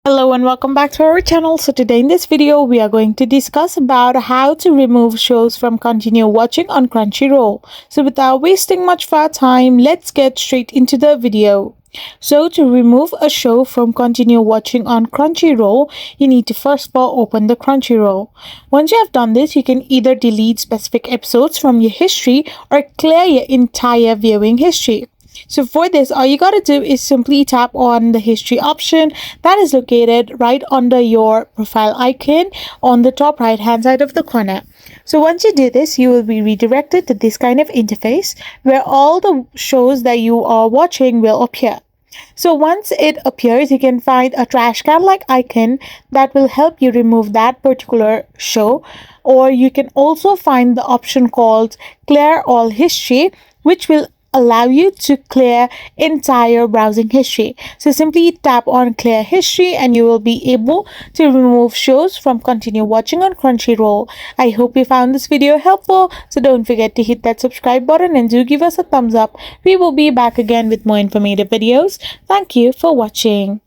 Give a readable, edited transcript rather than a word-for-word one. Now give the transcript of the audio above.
Hello and welcome back to our channel. So today in this video we are going to discuss about how to remove shows from continue watching on Crunchyroll. So without wasting much of our time, let's get straight into the video. So to remove a show from continue watching on Crunchyroll, you need to first of all open the Crunchyroll. Once you have done this, you can either delete specific episodes from your history or clear your entire viewing history. So for this, all you gotta do is simply tap on the history option that is located right under your profile icon on the top right hand side of the corner. So once you do this, you will be redirected to this kind of interface where all the shows that you are watching will appear. So once it appears, you can find a trash can like icon that will help you remove that particular show, or you can also find the option called clear all history, which will allow you to clear entire browsing history. So simply tap on clear history and you will be able to remove shows from continue watching on Crunchyroll. I hope you found this video helpful, so don't forget to hit that subscribe button and do give us a thumbs up. We will be back again with more informative videos. Thank you for watching.